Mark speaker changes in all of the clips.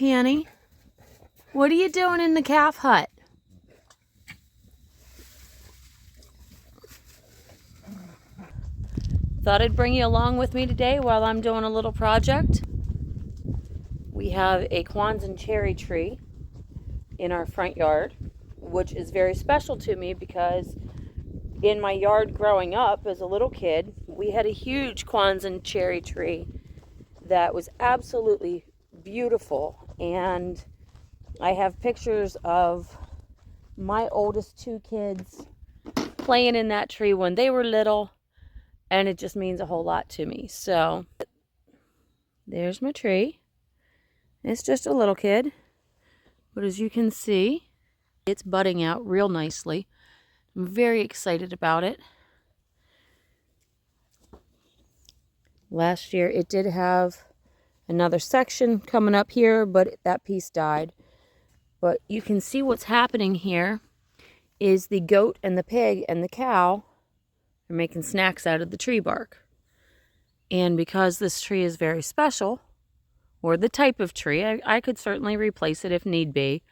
Speaker 1: Panny. What are you doing in the calf hut? Thought I'd bring you along with me today while I'm doing a little project. We have a Kwanzaa cherry tree in our front yard, which is very special to me because in my yard growing up as a little kid, we had a huge Kwanzaa cherry tree that was absolutely beautiful. And I have pictures of my oldest two kids playing in that tree when they were little, and it just means a whole lot to me. So there's my tree. It's just a little kid, but as you can see, it's budding out real nicely. I'm very excited about it. Last year it did have another section coming up here, but that piece died. But you can see what's happening here is the goat and the pig and the cow are making snacks out of the tree bark. And because this tree is very special, or the type of tree, I could certainly replace it if need be.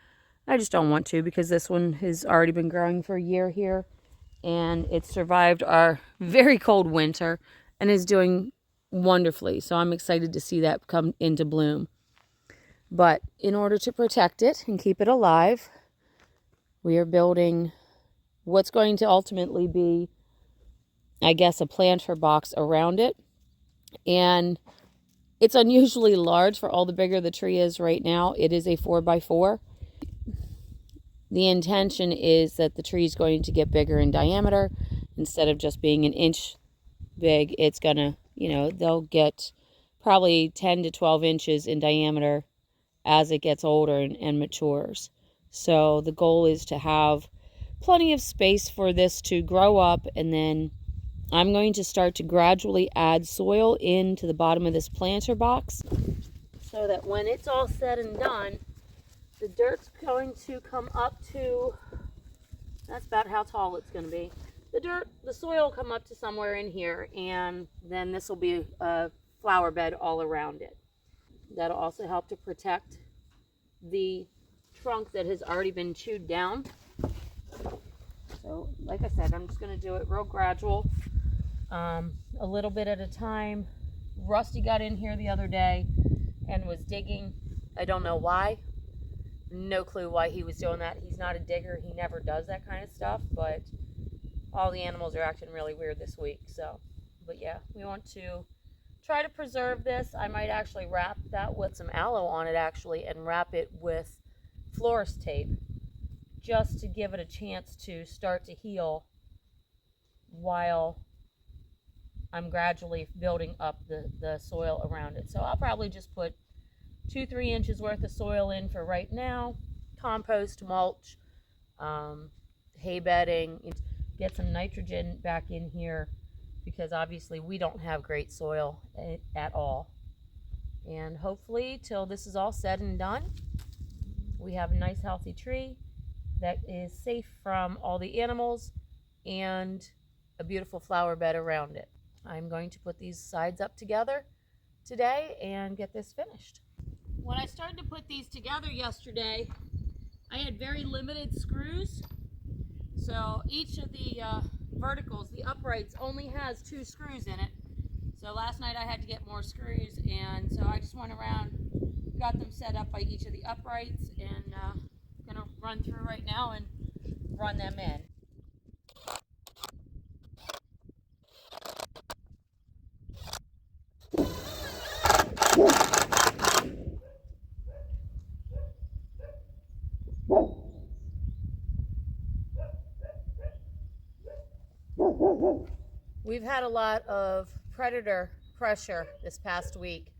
Speaker 1: I just don't want to because this one has already been growing for a year here, and it survived our very cold winter and is doing wonderfully. So I'm excited to see that come into bloom. But in order to protect it and keep it alive, we are building what's going to ultimately be, I guess, a planter box around it. And it's unusually large for all the bigger the tree is right now. It is a 4x4. The intention is that the tree is going to get bigger in diameter. Instead of just being an inch big, it's going to, they'll get probably 10 to 12 inches in diameter as it gets older and matures. So the goal is to have plenty of space for this to grow up, and then I'm going to start to gradually add soil into the bottom of this planter box so that when it's all said and done, the dirt's going to come up to, that's about how tall it's going to be. The soil will come up to somewhere in here, and then this will be a flower bed all around it. That'll also help to protect the trunk that has already been chewed down. So, like I said, I'm just going to do it real gradual. A little bit at a time. Rusty got in here the other day and was digging. I don't know why. No clue why he was doing that. He's not a digger. He never does that kind of stuff, but all the animals are acting really weird this week. So, but yeah, we want to try to preserve this. I might actually wrap that with some aloe on it actually and wrap it with florist tape just to give it a chance to start to heal while I'm gradually building up the soil around it. So I'll probably just put 2-3 inches worth of soil in for right now, compost, mulch, hay bedding, get some nitrogen back in here because obviously we don't have great soil at all. And hopefully till this is all said and done, we have a nice healthy tree that is safe from all the animals and a beautiful flower bed around it. I'm going to put these sides up together today and get this finished. When I started to put these together yesterday, I had very limited screws. So each of the verticals, the uprights, only has 2 screws in it. So last night I had to get more screws, and so I just went around, got them set up by each of the uprights, and I'm going to run through right now and run them in. We've had a lot of predator pressure this past week.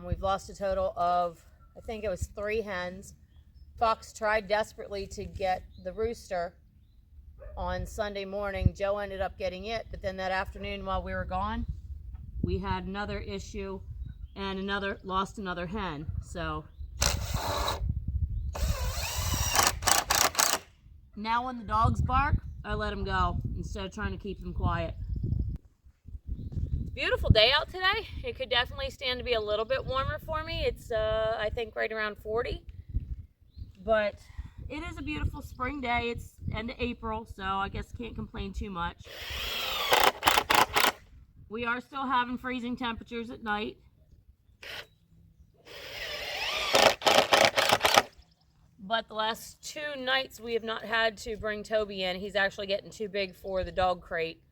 Speaker 1: We've lost a total of, I think it was 3 hens. Fox tried desperately to get the rooster on Sunday morning. Joe ended up getting it, but then that afternoon while we were gone, we had another issue and lost another hen. So now when the dogs bark, I let them go instead of trying to keep them quiet. Beautiful day out today. It could definitely stand to be a little bit warmer for me. It's I think right around 40, but it is a beautiful spring day. It's end of April, so I guess can't complain too much. We are still having freezing temperatures at night. But the last 2 nights we have not had to bring Toby in. He's actually getting too big for the dog crate.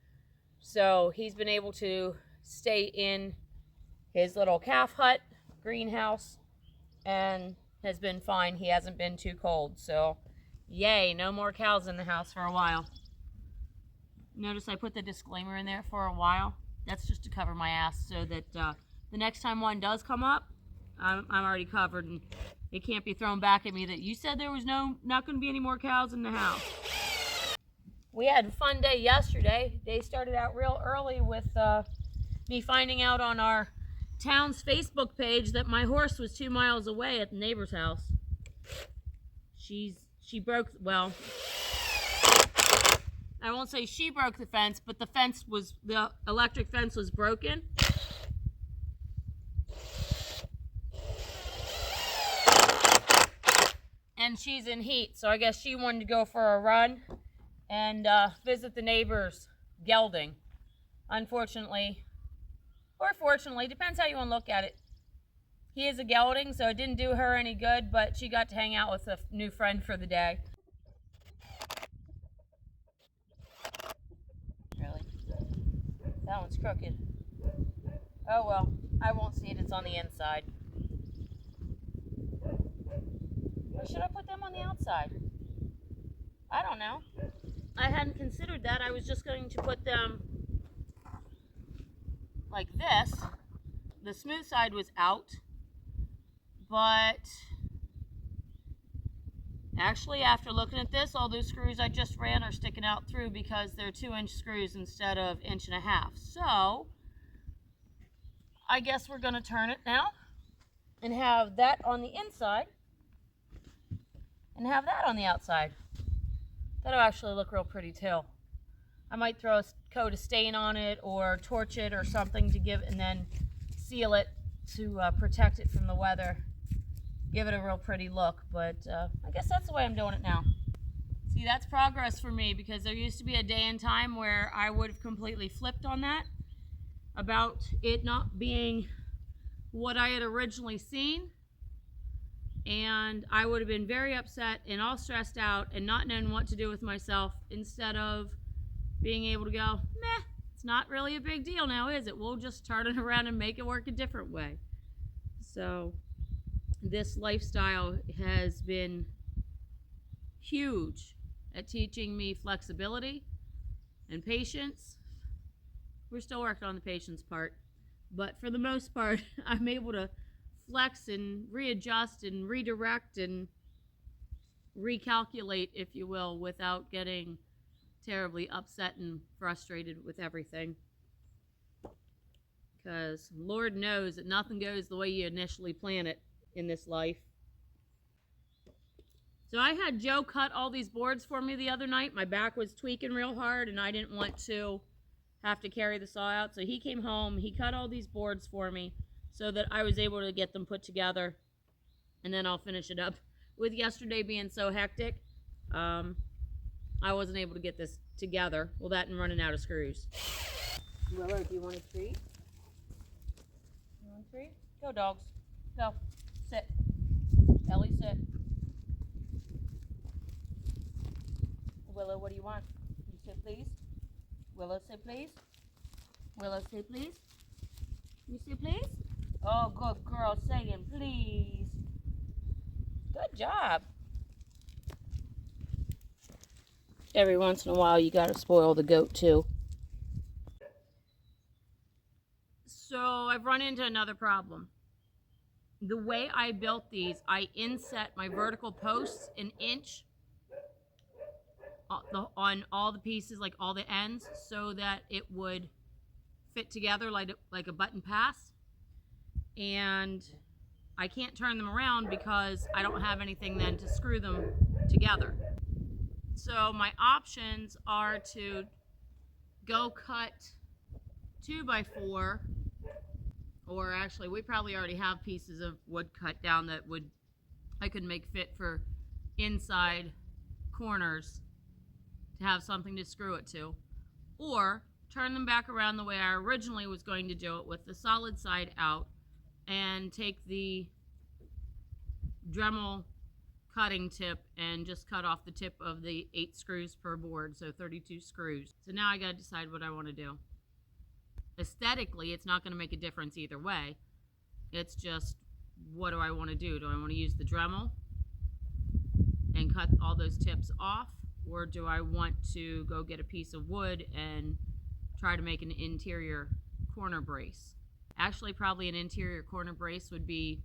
Speaker 1: So he's been able to stay in his little calf hut greenhouse and has been fine. He hasn't been too cold. So yay, no more cows in the house for a while. Notice I put the disclaimer in there for a while. That's just to cover my ass so that the next time one does come up, I'm already covered and it can't be thrown back at me that you said there was not going to be any more cows in the house. We had a fun day yesterday. Day started out real early with me finding out on our town's Facebook page that my horse was 2 miles away at the neighbor's house. She broke, well, I won't say she broke the fence, but the electric fence was broken. And she's in heat, so I guess she wanted to go for a run and visit the neighbor's gelding. Unfortunately, or fortunately, depends how you want to look at it. He is a gelding, so it didn't do her any good, but she got to hang out with a new friend for the day. Really? That one's crooked. Oh well, I won't see it, it's on the inside. Or should I put them on the outside? I don't know. I hadn't considered that. I was just going to put them like this. The smooth side was out, but actually after looking at this, all those screws I just ran are sticking out through because they're 2-inch screws instead of 1.5 inches. So I guess we're going to turn it now and have that on the inside and have that on the outside. That'll actually look real pretty too. I might throw a coat of stain on it or torch it or something to give, and then seal it to protect it from the weather. Give it a real pretty look, but I guess that's the way I'm doing it now. See, that's progress for me because there used to be a day and time where I would have completely flipped on that about it not being what I had originally seen. And I would have been very upset and all stressed out and not knowing what to do with myself instead of being able to go, meh, it's not really a big deal now, is it? We'll just turn it around and make it work a different way. So this lifestyle has been huge at teaching me flexibility and patience. We're still working on the patience part, but for the most part, I'm able to flex and readjust and redirect and recalculate, if you will, without getting terribly upset and frustrated with everything. Because Lord knows that nothing goes the way you initially plan it in this life. So I had Joe cut all these boards for me the other night. My back was tweaking real hard and I didn't want to have to carry the saw out. So he came home, he cut all these boards for me so that I was able to get them put together, and then I'll finish it up. With yesterday being so hectic, I wasn't able to get this together. Well, that and running out of screws. Willow, do you want a treat? You want a treat? Go, dogs. Go. Sit. Ellie, sit. Willow, what do you want? You say please? Willow, say please? Willow, say please? You say please? Oh, good girl, saying please. Good job. Every once in a while, you gotta spoil the goat too. So I've run into another problem. The way I built these, I inset my vertical posts 1 inch on all the pieces, like all the ends, so that it would fit together like a button pass. And I can't turn them around because I don't have anything then to screw them together. So my options are to go cut 2x4, or actually we probably already have pieces of wood cut down that I could make fit for inside corners to have something to screw it to, or turn them back around the way I originally was going to do it, with the solid side out, and take the Dremel cutting tip and just cut off the tip of the 8 screws per board, so 32 screws. So now I gotta decide what I want to do. Aesthetically, it's not going to make a difference either way. It's just, what do I want to do? Do I want to use the Dremel and cut all those tips off, or do I want to go get a piece of wood and try to make an interior corner brace? Actually, probably an interior corner brace would be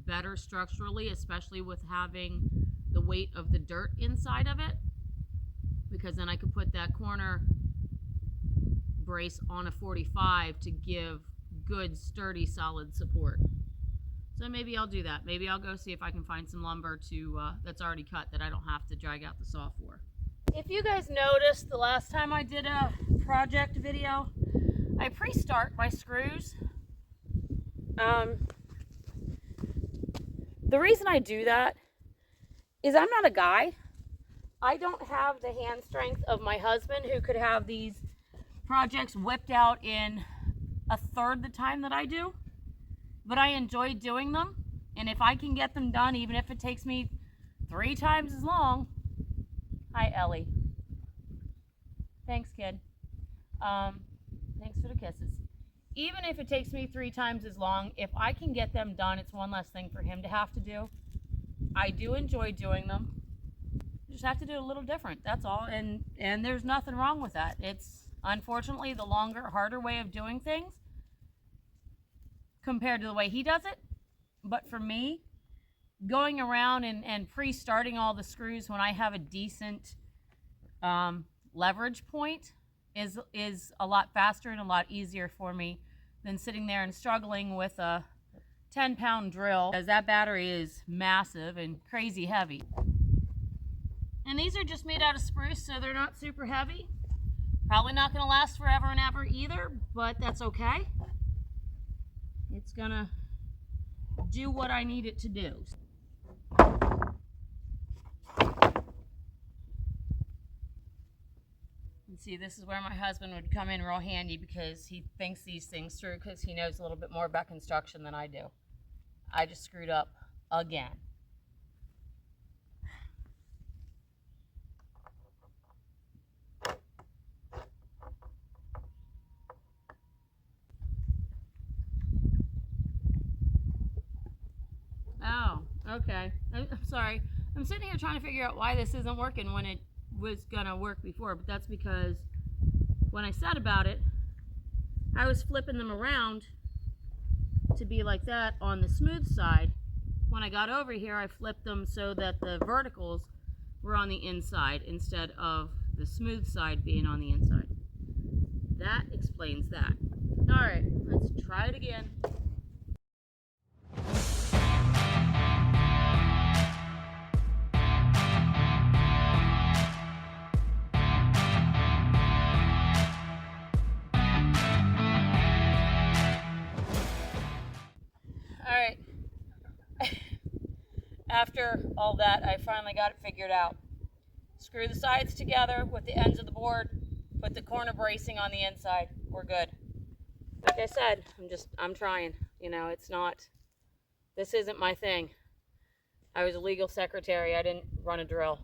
Speaker 1: better structurally, especially with having the weight of the dirt inside of it, because then I could put that corner brace on a 45 to give good, sturdy, solid support. So maybe I'll do that. Maybe I'll go see if I can find some lumber that's already cut that I don't have to drag out the saw for. If you guys noticed, the last time I did a project video, I pre-start my screws. The reason I do that is I'm not a guy. I don't have the hand strength of my husband, who could have these projects whipped out in a third the time that I do. But I enjoy doing them, and if I can get them done, even if it takes me 3 times as long. Hi, Ellie. Thanks, kid. Thanks for the kisses. Even if it takes me 3 times as long, if I can get them done, it's one less thing for him to have to do. I do enjoy doing them. You just have to do it a little different, that's all. And there's nothing wrong with that. It's unfortunately the longer, harder way of doing things compared to the way he does it. But for me, going around and pre-starting all the screws when I have a decent leverage point is a lot faster and a lot easier for me than sitting there and struggling with a 10-pound drill, because that battery is massive and crazy heavy. And these are just made out of spruce, so they're not super heavy. Probably not going to last forever and ever either, but that's okay. It's gonna do what I need it to do. And see, this is where my husband would come in real handy, because he thinks these things through, because he knows a little bit more about construction than I do. I just screwed up again. Oh, okay. I'm sorry. I'm sitting here trying to figure out why this isn't working when it was gonna work before, but that's because when I said about it, I was flipping them around to be like that on the smooth side. When I got over here, I flipped them so that the verticals were on the inside instead of the smooth side being on the inside. That explains that. All right, let's try it again. Alright, after all that, I finally got it figured out. Screw the sides together with the ends of the board, put the corner bracing on the inside, we're good. Like I said, I'm trying, you know, this isn't my thing. I was a legal secretary, I didn't run a drill.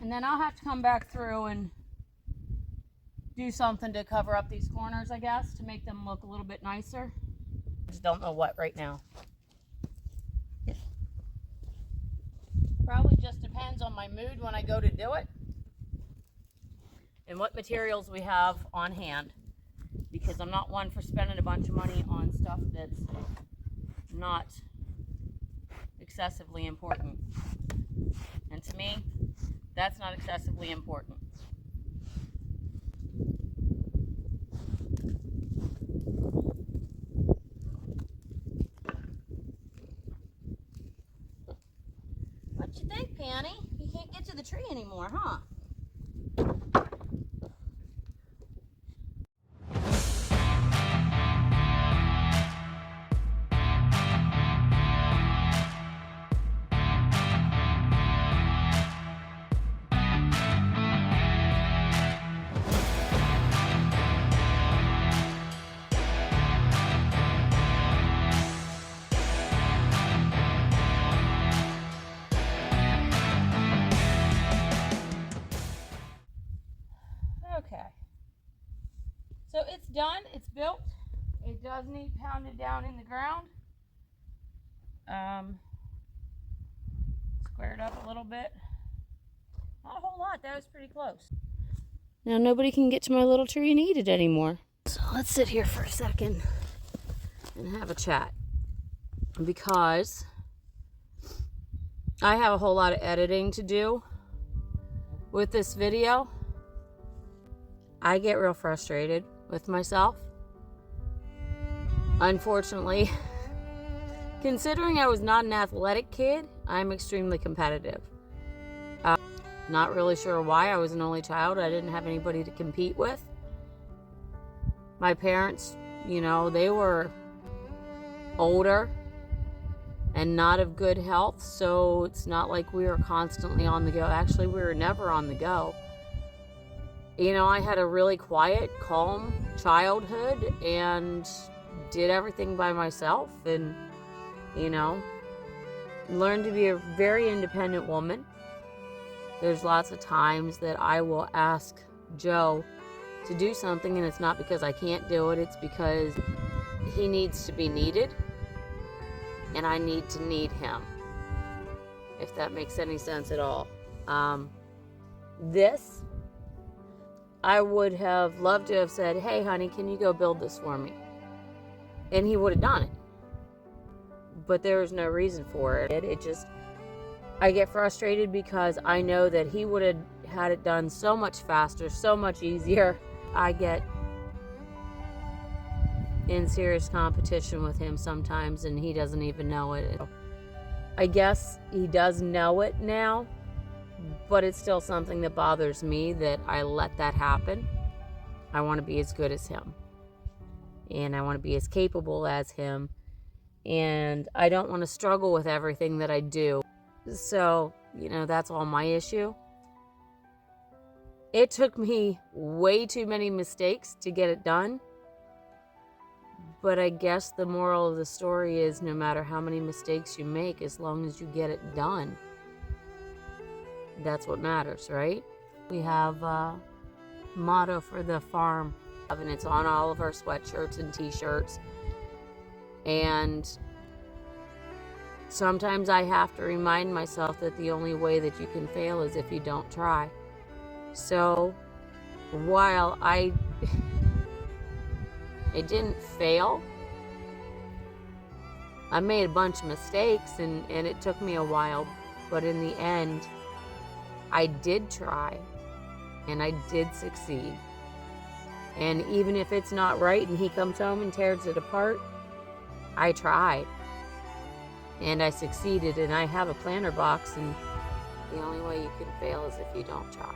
Speaker 1: And then I'll have to come back through and do something to cover up these corners, I guess, to make them look a little bit nicer. I just don't know what right now. Probably just depends on my mood when I go to do it and what materials we have on hand, because I'm not one for spending a bunch of money on stuff that's not excessively important. And to me, that's not excessively important. What you think, Panny? You can't get to the tree anymore, huh? Okay. So it's done. It's built. It does need pounded down in the ground. Squared up a little bit. Not a whole lot. That was pretty close. Now nobody can get to my little tree and eat it anymore. So let's sit here for a second and have a chat. Because I have a whole lot of editing to do with this video. I get real frustrated with myself. Unfortunately, considering I was not an athletic kid, I'm extremely competitive. Not really sure why. I was an only child. I didn't have anybody to compete with. My parents, you know, they were older and not of good health, so it's not like we were constantly on the go. Actually, we were never on the go. You know, I had a really quiet, calm childhood and did everything by myself, and, you know, learned to be a very independent woman. There's lots of times that I will ask Joe to do something, and it's not because I can't do it, it's because he needs to be needed, and I need to need him, if that makes any sense at all. This, I would have loved to have said, hey honey, can you go build this for me? And he would have done it. But there was no reason for it. It just, I get frustrated because I know that he would have had it done so much faster, so much easier. I get in serious competition with him sometimes and he doesn't even know it. I guess he does know it now, but it's still something that bothers me that I let that happen. I want to be as good as him, and I want to be as capable as him, and I don't want to struggle with everything that I do. So, you know, that's all my issue. It took me way too many mistakes to get it done, but I guess the moral of the story is no matter how many mistakes you make, as long as you get it done, that's what matters, right? We have a motto for the farm, and it's on all of our sweatshirts and t-shirts. And sometimes I have to remind myself that the only way that you can fail is if you don't try. So while it didn't fail, I made a bunch of mistakes and it took me a while, but in the end, I did try and I did succeed. And even if it's not right and he comes home and tears it apart, I tried and I succeeded, and I have a planter box, and the only way you can fail is if you don't try.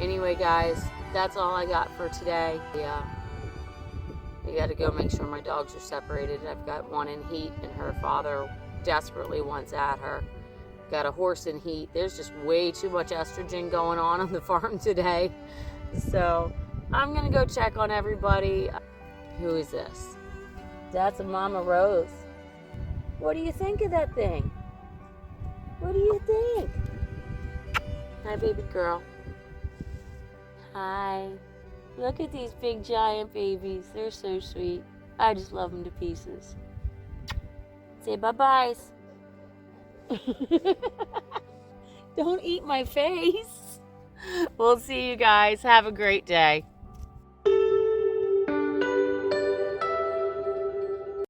Speaker 1: Anyway, guys, that's all I got for today. I got to go make sure my dogs are separated. I've got one in heat and her father desperately wants at her. Got a horse in heat. There's just way too much estrogen going on the farm today. So I'm going to go check on everybody. Who is this? That's a Mama Rose. What do you think of that thing? What do you think? Hi, baby girl. Hi. Look at these big giant babies. They're so sweet. I just love them to pieces. Say bye-byes. Don't eat my face. We'll see you guys. Have a great day.